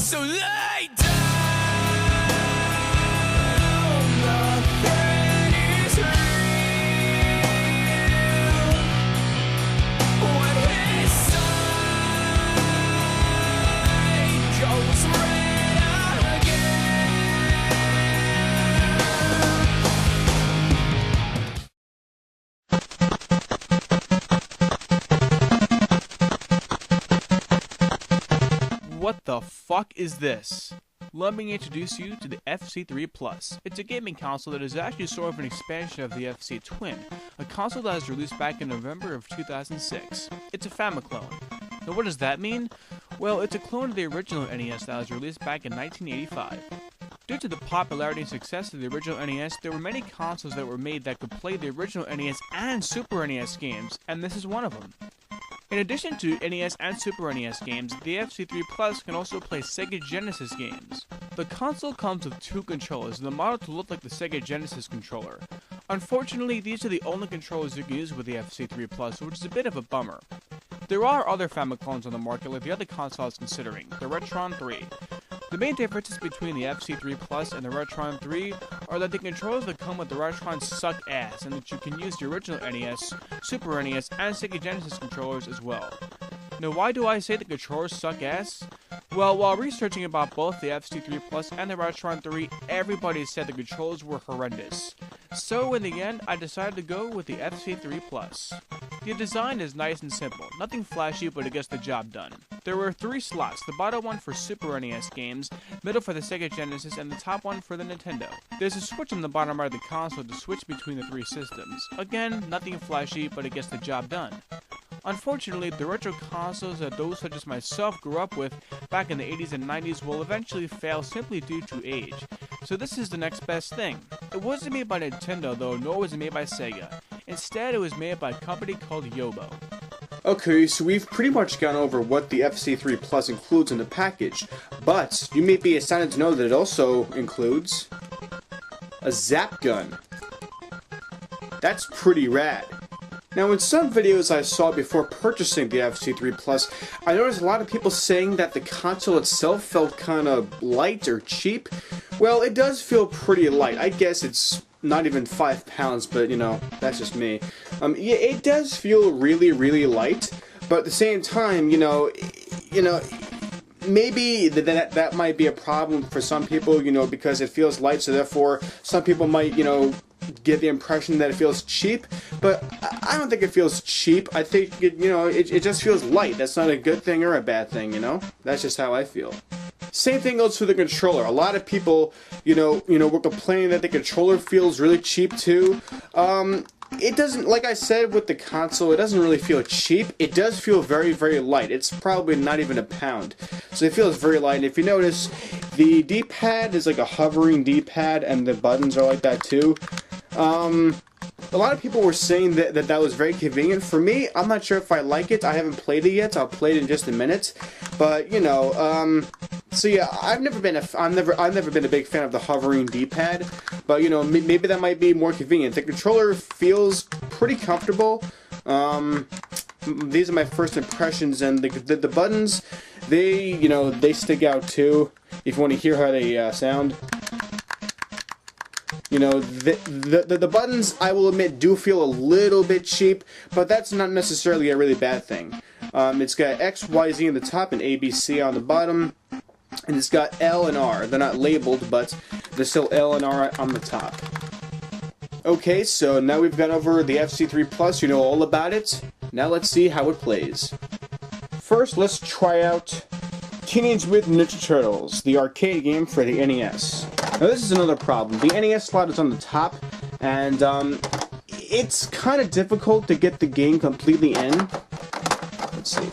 So lay down, nothing is real. When his side goes red again. What the fuck is this? Let me introduce you to the FC3 Plus. It's a gaming console that is actually sort of an expansion of the FC Twin, a console that was released back in November of 2006. It's a Famiclone. Now what does that mean? Well, it's a clone of the original NES that was released back in 1985. Due to the popularity and success of the original NES, there were many consoles that were made that could play the original NES and Super NES games, and this is one of them. In addition to NES and Super NES games, the FC3 Plus can also play Sega Genesis games. The console comes with two controllers, and the model to look like the Sega Genesis controller. Unfortunately, these are the only controllers you can use with the FC3 Plus, which is a bit of a bummer. There are other Famiclones on the market like the other console I was considering, the Retron 3. The main differences between the FC3 Plus and the Retron 3 are that the controllers that come with the Retron suck ass, and that you can use the original NES, Super NES, and Sega Genesis controllers as well. Now why do I say the controllers suck ass? Well, while researching about both the FC3 Plus and the Retron 3, everybody said the controllers were horrendous. So in the end, I decided to go with the FC3 Plus. The design is nice and simple, nothing flashy, but it gets the job done. There were 3 slots, the bottom one for Super NES games, middle for the Sega Genesis, and the top one for the Nintendo. There's a switch on the bottom right of the console to switch between the 3 systems. Again, nothing flashy, but it gets the job done. Unfortunately, the retro consoles that those such as myself grew up with back in the 80s and 90s will eventually fail simply due to age. So this is the next best thing. It wasn't made by Nintendo though, nor was it made by Sega. Instead, it was made by a company called Yobo. Okay, so we've pretty much gone over what the FC3 Plus includes in the package, but you may be astounded to know that it also includes a zap gun. That's pretty rad. Now, in some videos I saw before purchasing the FC3 Plus, I noticed a lot of people saying that the console itself felt kind of light or cheap. Well, it does feel pretty light. I guess it's not even 5 pounds, but you know, that's just me. Yeah, it does feel really, really light, but at the same time, you know, maybe that might be a problem for some people, you know, because it feels light, so therefore some people might, you know, get the impression that it feels cheap, but I don't think it feels cheap. I think, it just feels light. That's not a good thing or a bad thing, you know? That's just how I feel. Same thing goes for the controller. A lot of people, you know, were complaining that the controller feels really cheap too. It doesn't, like I said with the console, it doesn't really feel cheap. It does feel very, very light. It's probably not even a pound. So it feels very light. And if you notice, the D-pad is like a hovering D-pad, and the buttons are like that too. A lot of people were saying that was very convenient. For me, I'm not sure if I like it. I haven't played it yet. I'll play it in just a minute. But you know, so yeah, I've never been a big fan of the hovering D-pad. But you know, maybe that might be more convenient. The controller feels pretty comfortable. These are my first impressions, and the buttons, they stick out too. If you want to hear how they sound. You know, the buttons, I will admit, do feel a little bit cheap, but that's not necessarily a really bad thing. It's got X, Y, Z on the top and A, B, C on the bottom, and it's got L and R. They're not labeled, but they're still L and R on the top. Okay, so now we've gone over the FC3 Plus, you know all about it. Now let's see how it plays. First, let's try out Teenage Mutant Ninja Turtles, the arcade game for the NES. Now this is another problem. The NES slot is on the top, and it's kind of difficult to get the game completely in. Let's see.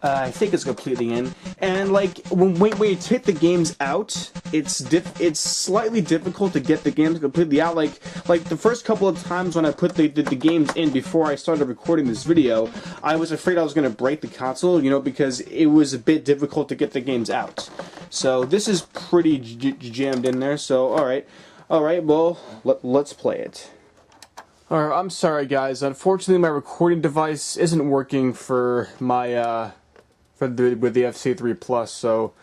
I think it's completely in, and like when you take the games out, it's slightly difficult to get the games completely out. Like the first couple of times when I put the games in before I started recording this video, I was afraid I was going to break the console, you know, because it was a bit difficult to get the games out. So this is pretty jammed in there. So all right, well let's play it. Alright, I'm sorry guys. Unfortunately, my recording device isn't working for my with the FC3 Plus, so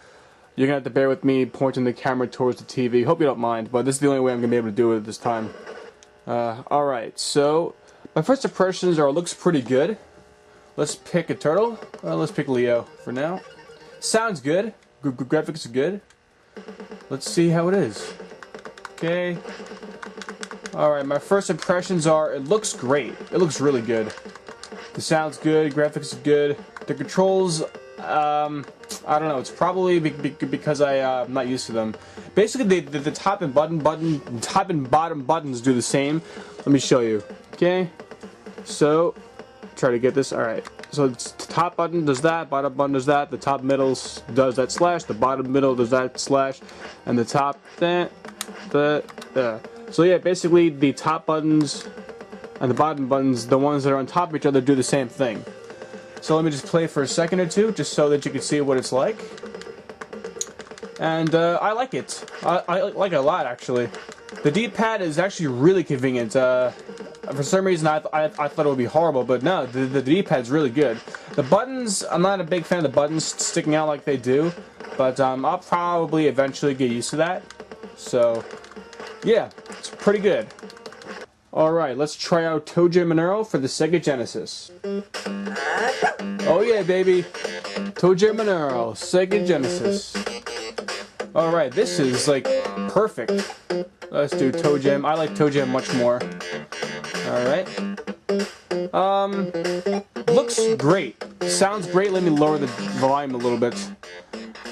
you're gonna have to bear with me pointing the camera towards the TV. Hope you don't mind, but this is the only way I'm gonna be able to do it this time. Alright, so my first impressions are it looks pretty good. Let's pick a turtle. Let's pick Leo for now. Sounds good. Graphics are good. Let's see how it is. Okay. Alright, my first impressions are it looks great. It looks really good. The sound's good, graphics are good. The controls, I don't know, it's probably because I'm not used to them. Basically, the top and bottom buttons do the same. Let me show you. Okay? So, try to get this. Alright. So, the top button does that, bottom button does that, the top middle does that slash, the bottom middle does that slash, and the top, So yeah, basically, the top buttons and the bottom buttons, the ones that are on top of each other, do the same thing. So let me just play for a second or two, just so that you can see what it's like. And I like it. I like it a lot, actually. The D-pad is actually really convenient. For some reason, I thought it would be horrible, but no, the D-pad's really good. The buttons, I'm not a big fan of the buttons sticking out like they do, but I'll probably eventually get used to that. So, yeah, it's pretty good. Alright, let's try out Toe Jam and Earl for the Sega Genesis. Oh yeah, baby! Toe Jam and Earl, Sega Genesis. Alright, this is like perfect. Let's do Toe Jam. I like Toe Jam much more. Alright. Looks great. Sounds great. Let me lower the volume a little bit.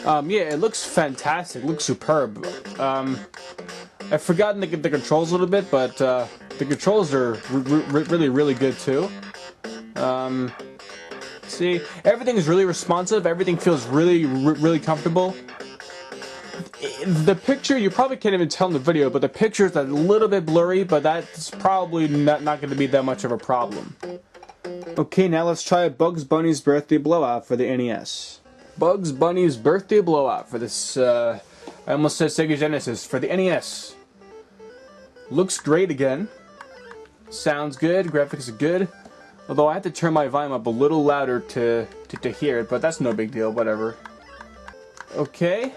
Yeah, it looks fantastic. Looks superb. I've forgotten the controls a little bit, but the controls are really good too. See, everything is really responsive. Everything feels really comfortable. The picture, you probably can't even tell in the video, but the picture is a little bit blurry, but that's probably not going to be that much of a problem. Okay, now let's try Bugs Bunny's Birthday Blowout for the NES. Bugs Bunny's Birthday Blowout for this, I almost said Sega Genesis, for the NES. Looks great again. Sounds good, graphics are good. Although I have to turn my volume up a little louder to hear it, but that's no big deal, whatever. Okay,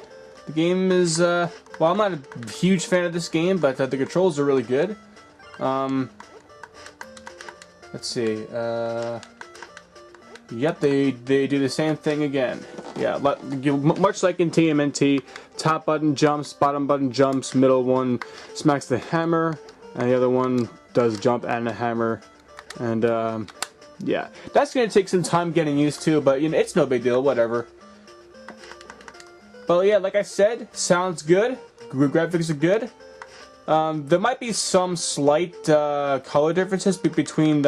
the game is, well, I'm not a huge fan of this game, but the controls are really good. Let's see, yep, they do the same thing again. Yeah, much like in TMNT, top button jumps, bottom button jumps, middle one smacks the hammer, and the other one does jump and a hammer. And yeah, that's gonna take some time getting used to, but you know, it's no big deal, whatever. But yeah, like I said, sounds good, graphics are good. There might be some slight color differences between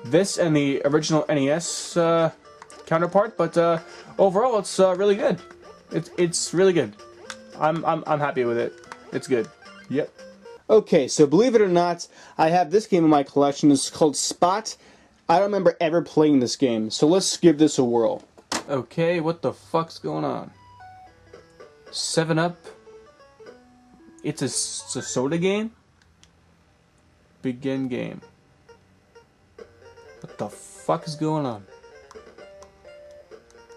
this and the original NES counterpart, but overall, it's really good. It's really good. I'm happy with it. It's good. Yep. Okay, so believe it or not, I have this game in my collection. It's called Spot. I don't remember ever playing this game, so let's give this a whirl. Okay, what the fuck's going on? 7-Up. It's a soda game? Begin game. What the fuck is going on?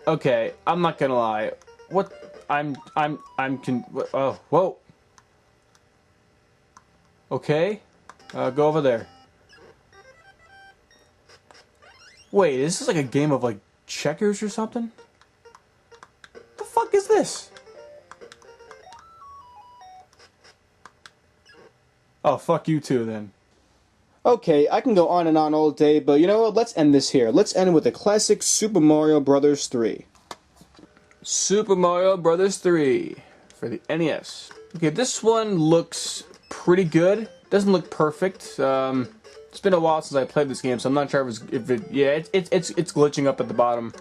Okay, I'm not gonna lie. What? Oh, whoa. Okay, go over there. Wait, is this like a game of like checkers or something? What the fuck is this? Oh, fuck you too then. Okay, I can go on and on all day, but you know what? Let's end this here. Let's end with the classic Super Mario Bros. 3. Super Mario Bros. 3 for the NES. Okay, this one looks pretty good. Doesn't look perfect. It's been a while since I played this game, so I'm not sure if it. Yeah, it's glitching up at the bottom,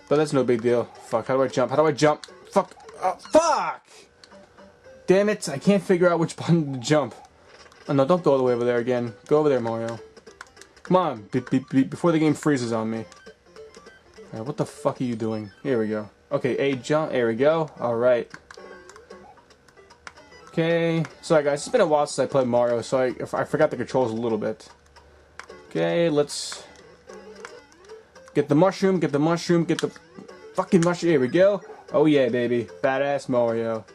but that's no big deal. Fuck, how do I jump? How do I jump? Fuck! Oh, fuck! Damn it! I can't figure out which button to jump. Oh no! Don't go all the way over there again. Go over there, Mario. Come on, before the game freezes on me. Alright, what the fuck are you doing? Here we go. Okay, A jump. There we go. All right. Okay, sorry guys, it's been a while since I played Mario, so I forgot the controls a little bit. Okay, let's get the mushroom, get the fucking much. Here we go. Oh yeah, baby. Badass Mario.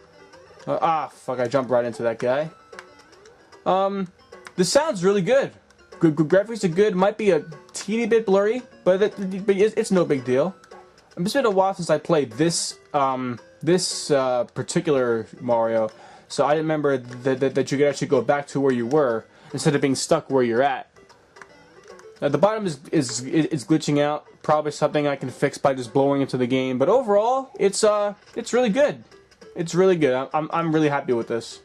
Fuck, I jumped right into that guy. The sound's really good. Good graphics are good. Might be a teeny bit blurry, but it's no big deal. It's been a while since I played this particular Mario, so I remember that you could actually go back to where you were instead of being stuck where you're at. The bottom is glitching out. Probably something I can fix by just blowing into the game. But overall, it's really good. It's really good. I'm really happy with this.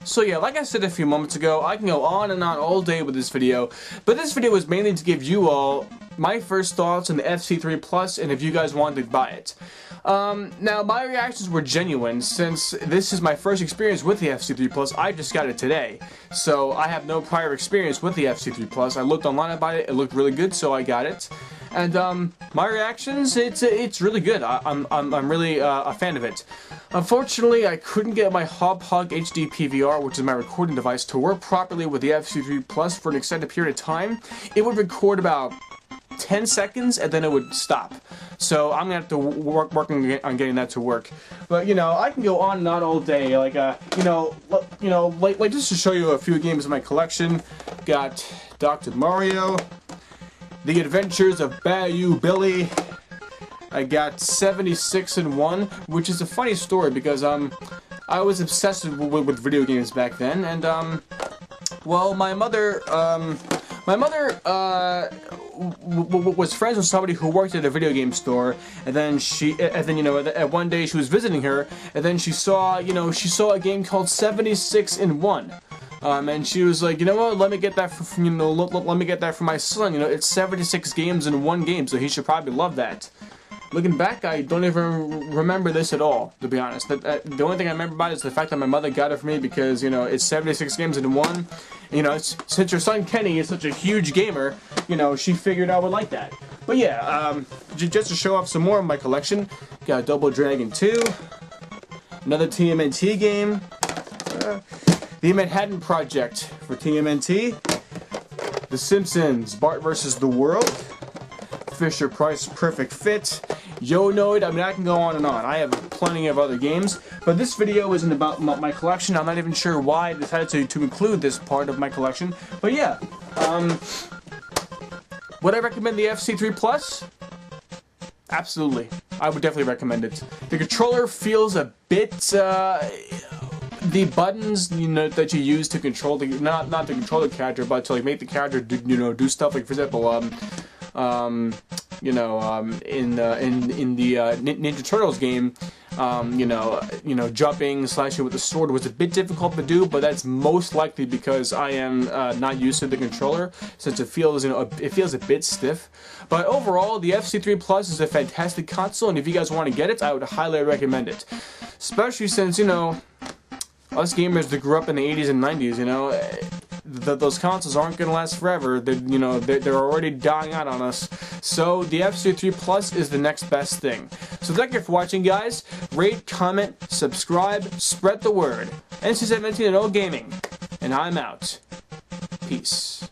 So yeah, like I said a few moments ago, I can go on and on all day with this video, but this video was mainly to give you all my first thoughts on the FC3 Plus and if you guys wanted to buy it. Now, my reactions were genuine since this is my first experience with the FC3 Plus. I just got it today, so I have no prior experience with the FC3 Plus. I looked online about it, it looked really good, so I got it. And my reactions, it's really good. I'm really a fan of it. Unfortunately, I couldn't get my Hog HD PVR, which is my recording device, to work properly with the FC3 Plus for an extended period of time. It would record about 10 seconds and then it would stop. So I'm gonna have to work on getting that to work. But you know, I can go on and on all day. Like like just to show you a few games in my collection. Got Dr. Mario, The Adventures of Bayou Billy. I got 76 and 1, which is a funny story because I was obsessed with video games back then, and well, my mother was friends with somebody who worked at a video game store, and then you know, one day she was visiting her, and then she saw a game called 76 in 1. And she was like, you know what? Let me get that for let me get that for my son. You know, it's 76 games in one game, so he should probably love that. Looking back, I don't even remember this at all, to be honest. The only thing I remember about it is the fact that my mother got it for me because, you know, it's 76 games in one. And, you know, since her son Kenny is such a huge gamer, you know, she figured I would like that. But yeah, just to show off some more of my collection, got Double Dragon 2, another TMNT game, The Manhattan Project for TMNT, The Simpsons, Bart vs. the World, Fisher-Price Perfect Fit, Yo-Noid. I mean, I can go on and on. I have plenty of other games, but this video isn't about my collection. I'm not even sure why I decided to include this part of my collection. But yeah, would I recommend the FC3 Plus? Absolutely. I would definitely recommend it. The controller feels a bit, the buttons, you know, that you use to control the, not to control the character, but to like make the character do, you know, do stuff like, for example, in the Ninja Turtles game, jumping, slashing with the sword was a bit difficult to do, but that's most likely because I am not used to the controller, since it feels, it feels a bit stiff. But overall, the FC3 Plus is a fantastic console, and if you guys want to get it, I would highly recommend it. Especially since, you know, us gamers that grew up in the 80s and 90s, you know, those consoles aren't going to last forever. They're already dying out on us. So the FC3 Plus is the next best thing. So thank you for watching, guys. Rate, comment, subscribe, spread the word. NC17 and O Gaming, and I'm out. Peace.